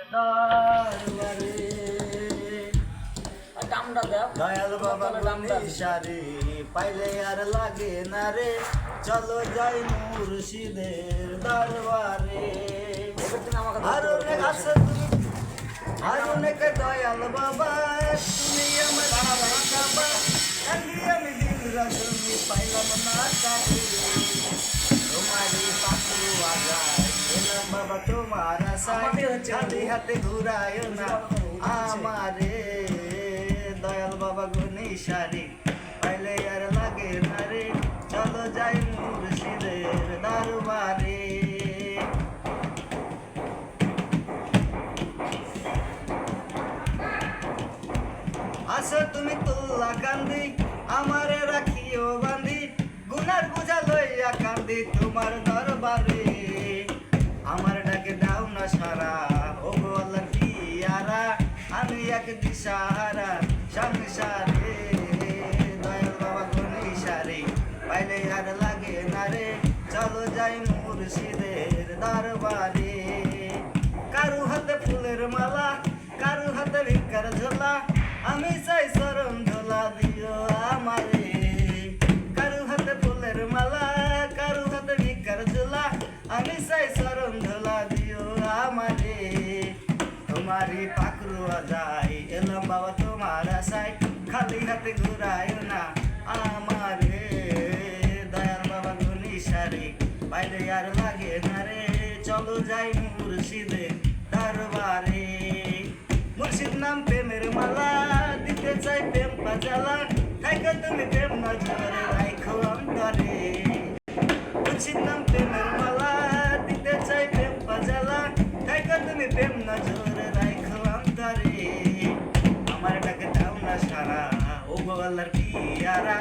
দরবারে দামটা দাও দয়াল বাবা নিশারে পাইলে আর লাগে না রে চলো যাই মুর্শিদের দরবারে আর অনেক আছে তুমি আর অনেক দয়াল বাবা তুমি আমার বাবা আমি দিন রাজনী পাইলাম না কাছে তোমারি পাখু আগায় এলাম বাবা তোমার আশায় হাতে হাতে ঘুরায় না আমারে দয়াল বাবা নিশারে পাইলে আর লাগে না রে চলো যাই মুর্শিদের দরবারে আসো তুমি তুল্লা কান্দি আমারে রাখিও বান্ধি গুনার বুঝা লইয়া কান্দি তোমার দরবারে আমার ডাকে দাও না সারা ও গো আল্লাহ পিয়ারা আমি এক দিশাহারা সংসারে দয়াল বাবা নিশারে পাইলে আর লাগে না রে চলো যাই মুর্শিদের দরবারে কারু হাতে ফুলের মালা কারু হাতে ভিক্ষার ঝোলা আমি চাই চরণ ঝোলা দিও আমারে কারু হাতে ফুলের মালা কারু হাতে ভিক্ষার ঝোলা আমি চাই চরণ ঝোলা দিও আমারে তোমারই পাকড়ুয়া যায় এলাম বাবা তোমার আশায় খালি হাতে ঘুরায় না আমারে দয়াল বাবা নিশারে বাইরে আর লাগে না রে চলো যাই মুর্শিদের দরবারে মুর্শিদ নাম প্রেমের মালা দিতে চাই প্রেম পাজালা থাইকা তুমি প্রেম নজরে রাখো অন্তরে মুর্শিদ নাম প্রেমের মালা দিতে চাই প্রেম পাজালা থাইকা তুমি প্রেম নজরে রাখো অন্তরে আমার ডাকে দাও না সারা ও গো আল্লাহর পিয়ারা